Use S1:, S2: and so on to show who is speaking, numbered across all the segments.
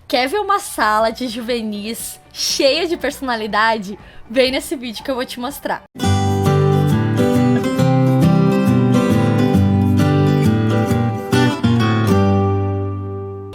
S1: Quer ver uma sala de juvenis cheia de personalidade? Vem nesse vídeo que eu vou te mostrar.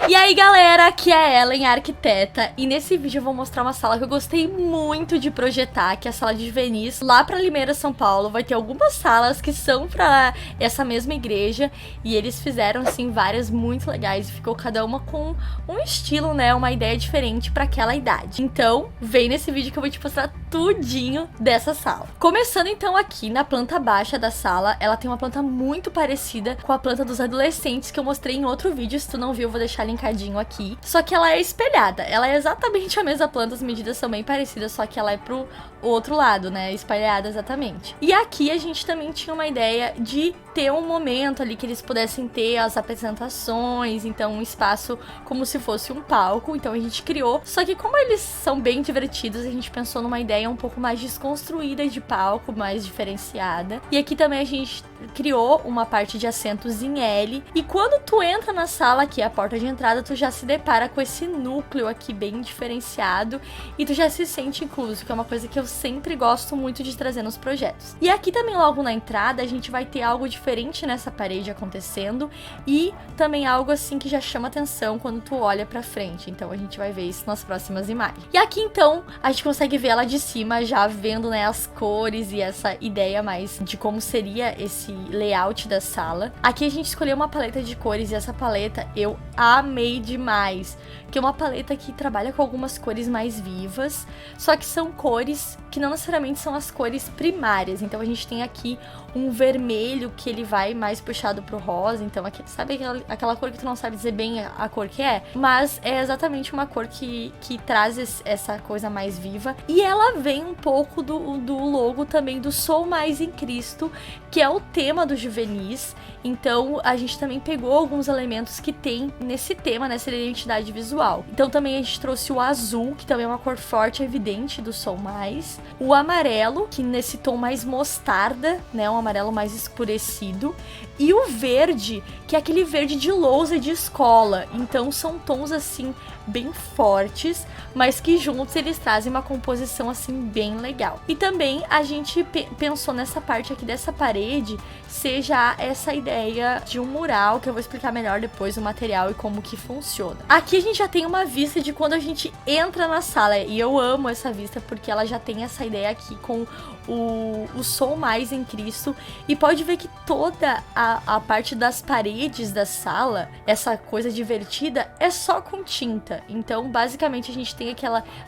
S1: E aí galera, aqui é a Ellen, a arquiteta, e nesse vídeo eu vou mostrar uma sala que eu gostei muito de projetar, que é a sala de juvenis, lá pra Limeira, São Paulo. Vai ter algumas salas que são pra essa mesma igreja, e eles fizeram assim várias muito legais, e ficou cada uma com um estilo, né, uma ideia diferente pra aquela idade. Então, vem nesse vídeo que eu vou te mostrar tudinho dessa sala. Começando então aqui na planta baixa da sala, ela tem uma planta muito parecida com a planta dos adolescentes que eu mostrei em outro vídeo. Se tu não viu, eu vou deixar linkadinho aqui. Só que ela é espelhada, ela é exatamente a mesma planta, as medidas são bem parecidas, só que ela é pro outro lado, né, espalhada exatamente. E aqui a gente também tinha uma ideia de ter um momento ali que eles pudessem ter as apresentações, então um espaço como se fosse um palco, então a gente criou. Só que como eles são bem divertidos, a gente pensou numa ideia um pouco mais desconstruída de palco, mais diferenciada. E aqui também a gente criou uma parte de assentos em L, e quando tu entra na sala, que é a porta de entrada, tu já se depara com esse núcleo aqui bem diferenciado e tu já se sente incluso, que é uma coisa que eu sempre gosto muito de trazer nos projetos. E aqui também logo na entrada a gente vai ter algo diferente nessa parede acontecendo e também algo assim que já chama atenção quando tu olha pra frente, então a gente vai ver isso nas próximas imagens. E aqui então a gente consegue ver ela de cima, já vendo, né, as cores e essa ideia mais de como seria esse layout da sala. Aqui a gente escolheu uma paleta de cores e essa paleta eu amei demais, que é uma paleta que trabalha com algumas cores mais vivas, só que são cores que não necessariamente são as cores primárias. Então a gente tem aqui um vermelho que ele vai mais puxado pro rosa, então aqui, sabe aquela cor que tu não sabe dizer bem a cor que é? Mas é exatamente uma cor que traz essa coisa mais viva, e ela vem um pouco do logo também do Sou Mais em Cristo, que é o tema do juvenis. Então a gente também pegou alguns elementos que tem nesse tema, nessa identidade visual. Então também a gente trouxe o azul, que também é uma cor forte, evidente do Sou Mais. O amarelo, que nesse tom mais mostarda, né, um amarelo mais escurecido. E o verde, que é aquele verde de lousa de escola. Então são tons assim bem fortes, mas que juntos eles trazem uma composição assim bem legal. E também a gente pensou nessa parte aqui dessa parede seja essa ideia de um mural, que eu vou explicar melhor depois o material e como que funciona. Aqui a gente já tem uma vista de quando a gente entra na sala, e eu amo essa vista porque ela já tem essa ideia aqui com o Sou Mais em Cristo, e pode ver que toda a parte das paredes da sala, essa coisa divertida, é só com tinta. Então basicamente a gente tem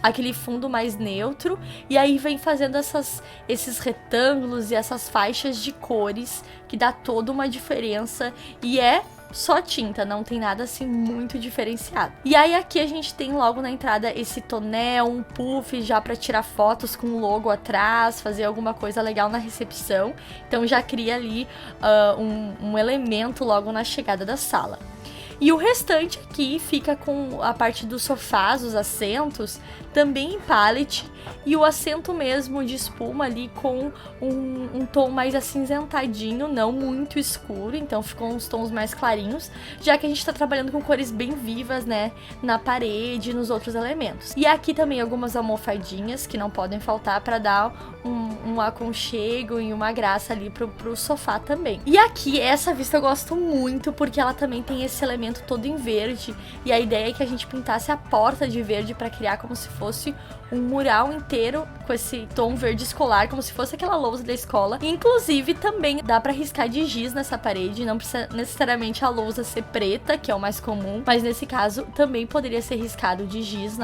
S1: aquele fundo mais neutro, e aí vem fazendo esses retângulos e essas faixas de cores que dá toda uma diferença, e é só tinta, não tem nada assim muito diferenciado. E aí aqui a gente tem logo na entrada esse tonel, um puff já para tirar fotos com o logo atrás, fazer alguma coisa legal na recepção. Então já cria ali um elemento logo na chegada da sala. E o restante aqui fica com a parte dos sofás, os assentos, também em pallet, e o assento mesmo de espuma ali com um tom mais acinzentadinho, não muito escuro, então ficou uns tons mais clarinhos, já que a gente tá trabalhando com cores bem vivas, né, na parede e nos outros elementos. E aqui também algumas almofadinhas que não podem faltar para dar um aconchego e uma graça ali pro sofá também. E aqui, essa vista eu gosto muito, porque ela também tem esse elemento todo em verde, e a ideia é que a gente pintasse a porta de verde para criar como se fosse um mural inteiro com esse tom verde escolar, como se fosse aquela lousa da escola. Inclusive também dá para riscar de giz nessa parede, não precisa necessariamente a lousa ser preta, que é o mais comum, mas nesse caso também poderia ser riscado de giz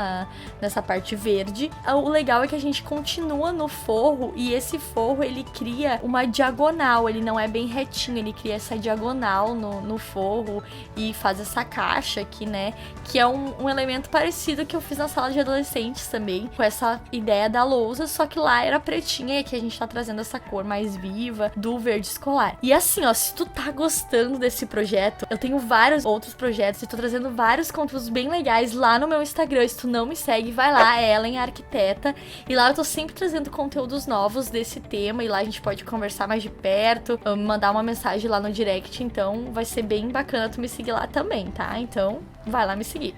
S1: nessa parte verde. O legal é que a gente continua no forro, e esse forro ele cria uma diagonal, ele não é bem retinho, ele cria essa diagonal no forro e faz essa caixa aqui, né, que é um elemento parecido que eu fiz na sala de adolescentes também, com essa ideia da lousa, só que lá era pretinha, e aqui a gente tá trazendo essa cor mais viva do verde escolar. E assim, ó, se tu tá gostando desse projeto, eu tenho vários outros projetos e tô trazendo vários conteúdos bem legais lá no meu Instagram. Se tu não me segue, vai lá, Ellen Arquiteta, e lá eu tô sempre trazendo conteúdos novos desse tema, e lá a gente pode conversar mais de perto, mandar uma mensagem lá no direct, então vai ser bem bacana tu me seguir lá também, tá? Então vai lá me seguir.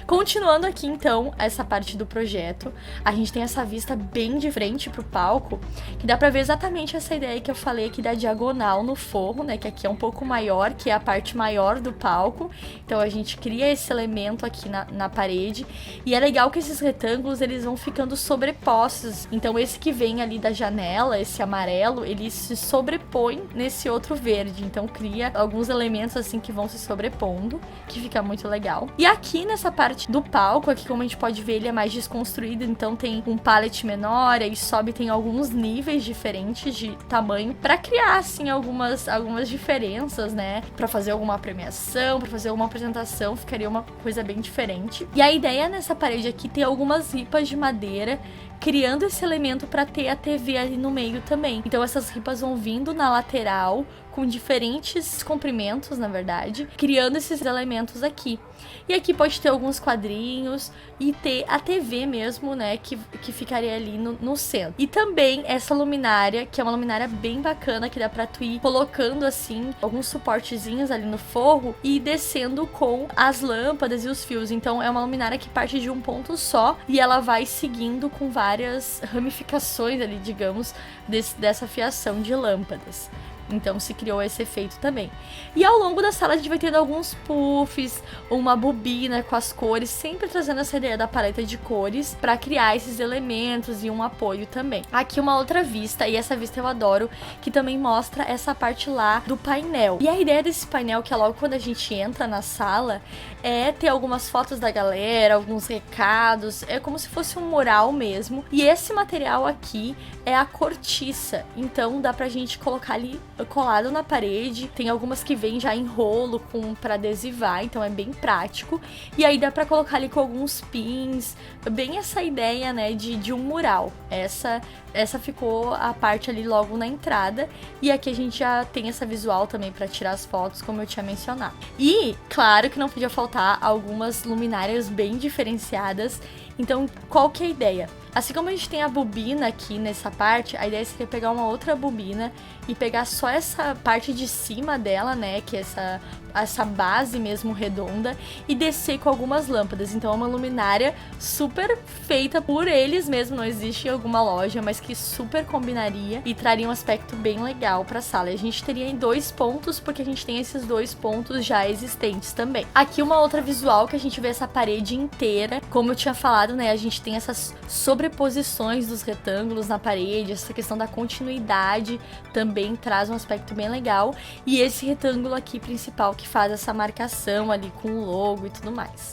S1: Continuando aqui, então, essa parte do projeto, a gente tem essa vista bem de frente pro palco, que dá pra ver exatamente essa ideia que eu falei aqui da diagonal no forro, né, que aqui é um pouco maior, que é a parte maior do palco. Então a gente cria esse elemento aqui na parede, e é legal que esses retângulos, eles vão ficando sobrepostos. Então esse que vem ali da janela, esse amarelo, ele se sobrepõe nesse outro verde, então cria alguns elementos assim que vão se sobrepondo, que fica muito legal. E aqui nessa parte do palco, aqui como a gente pode ver, ele é mais desconstruído, então tem um pallet menor, aí sobe, tem alguns níveis diferentes de tamanho, pra criar, assim, algumas diferenças, né, pra fazer alguma premiação, pra fazer alguma apresentação, ficaria uma coisa bem diferente. E a ideia nessa parede aqui tem algumas ripas de madeira, criando esse elemento pra ter a TV ali no meio também. Então essas ripas vão vindo na lateral, com diferentes comprimentos, na verdade, criando esses elementos aqui. E aqui pode ter alguns quadrinhos e ter a TV mesmo, né, que ficaria ali no centro. E também essa luminária, que é uma luminária bem bacana, que dá pra tu ir colocando, assim, alguns suportezinhos ali no forro e descendo com as lâmpadas e os fios. Então é uma luminária que parte de um ponto só e ela vai seguindo com várias ramificações ali, digamos, dessa fiação de lâmpadas. Então se criou esse efeito também. E ao longo da sala a gente vai tendo alguns puffs, uma bobina com as cores, sempre trazendo essa ideia da paleta de cores para criar esses elementos e um apoio também. Aqui uma outra vista, e essa vista eu adoro, que também mostra essa parte lá do painel. E a ideia desse painel, que é logo quando a gente entra na sala, é ter algumas fotos da galera, alguns recados, é como se fosse um mural mesmo. E esse material aqui é a cortiça, então dá pra gente colocar ali colado na parede. Tem algumas que vêm já em rolo pra adesivar, então é bem prático. E aí dá pra colocar ali com alguns pins, bem essa ideia, né, de um mural. Essa ficou a parte ali logo na entrada. E aqui a gente já tem essa visual também pra tirar as fotos, como eu tinha mencionado. E, claro que não podia faltar algumas luminárias bem diferenciadas. Então, qual que é a ideia? Assim como a gente tem a bobina aqui nessa parte, a ideia seria pegar uma outra bobina e pegar só essa parte de cima dela, né, que é essa base mesmo redonda, e descer com algumas lâmpadas. Então é uma luminária super feita por eles mesmo, não existe em alguma loja, mas que super combinaria e traria um aspecto bem legal pra sala. E a gente teria em 2 pontos, porque a gente tem esses 2 pontos já existentes também. Aqui uma outra visual que a gente vê essa parede inteira, como eu tinha falado, né, a gente tem essas sobreposições dos retângulos na parede, essa questão da continuidade também traz um aspecto bem legal, e esse retângulo aqui principal que faz essa marcação ali com o logo e tudo mais.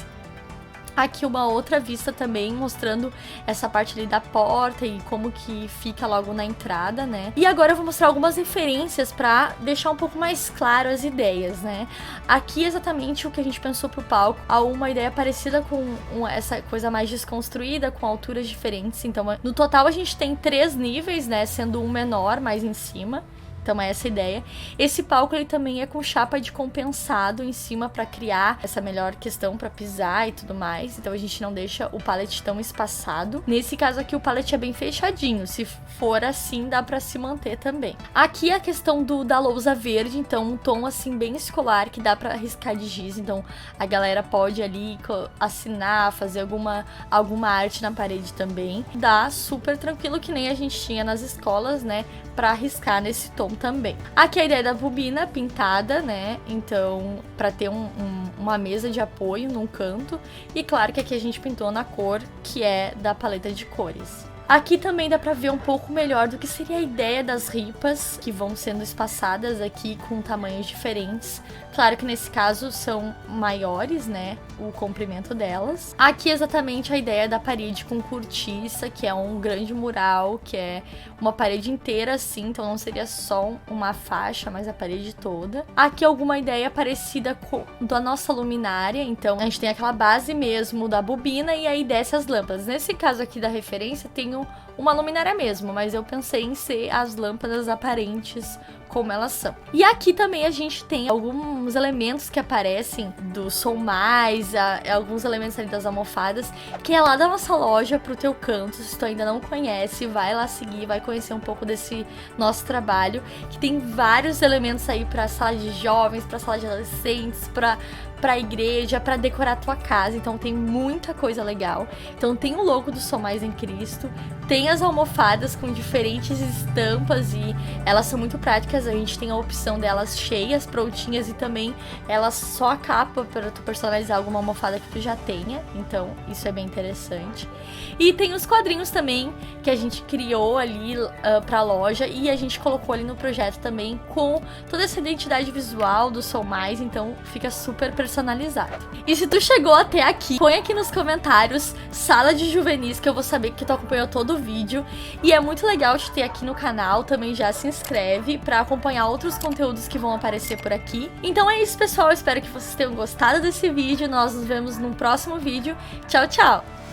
S1: Aqui uma outra vista também mostrando essa parte ali da porta e como que fica logo na entrada, né? E agora eu vou mostrar algumas referências pra deixar um pouco mais claro as ideias, né? Aqui exatamente o que a gente pensou pro palco, há uma ideia parecida com essa coisa mais desconstruída, com alturas diferentes. Então no total a gente tem 3 níveis, né? Sendo um menor mais em cima. Então é essa a ideia. Esse palco ele também é com chapa de compensado em cima para criar essa melhor questão para pisar e tudo mais. Então a gente não deixa o pallet tão espaçado. Nesse caso aqui o pallet é bem fechadinho. Se for assim dá para se manter também. Aqui a questão da lousa verde, então um tom assim bem escolar que dá para riscar de giz. Então a galera pode ali assinar, fazer alguma arte na parede também. Dá super tranquilo, que nem a gente tinha nas escolas, né? Para riscar nesse tom também. Aqui a ideia da bobina pintada, né? Então, para ter uma mesa de apoio num canto. E claro que aqui a gente pintou na cor que é da paleta de cores. Aqui também dá pra ver um pouco melhor do que seria a ideia das ripas, que vão sendo espaçadas aqui com tamanhos diferentes. Claro que nesse caso são maiores, né, o comprimento delas. Aqui exatamente a ideia da parede com cortiça, que é um grande mural, que é uma parede inteira assim, então não seria só uma faixa, mas a parede toda. Aqui alguma ideia parecida com da nossa luminária, então a gente tem aquela base mesmo da bobina e aí desce as lâmpadas. Nesse caso aqui da referência tem uma luminária mesmo, mas eu pensei em ser as lâmpadas aparentes como elas são. E aqui também a gente tem alguns elementos que aparecem do Som Mais, alguns elementos ali das almofadas, que é lá da nossa loja pro teu canto. Se tu ainda não conhece, vai lá seguir, vai conhecer um pouco desse nosso trabalho, que tem vários elementos aí pra sala de jovens, pra sala de adolescentes, pra pra igreja, pra decorar a tua casa. Então tem muita coisa legal. Então tem o logo do Sou Mais em Cristo, tem as almofadas com diferentes estampas e elas são muito práticas. A gente tem a opção delas cheias, prontinhas, e também elas só a capa para tu personalizar alguma almofada que tu já tenha. Então isso é bem interessante. E tem os quadrinhos também que a gente criou ali pra loja e a gente colocou ali no projeto também com toda essa identidade visual do Sou Mais, então fica super personalizado. E se tu chegou até aqui, põe aqui nos comentários sala de juvenis, que eu vou saber que tu acompanhou todo o vídeo. E é muito legal te ter aqui no canal, também já se inscreve pra acompanhar outros conteúdos que vão aparecer por aqui. Então é isso, pessoal, eu espero que vocês tenham gostado desse vídeo, nós nos vemos no próximo vídeo. Tchau, tchau!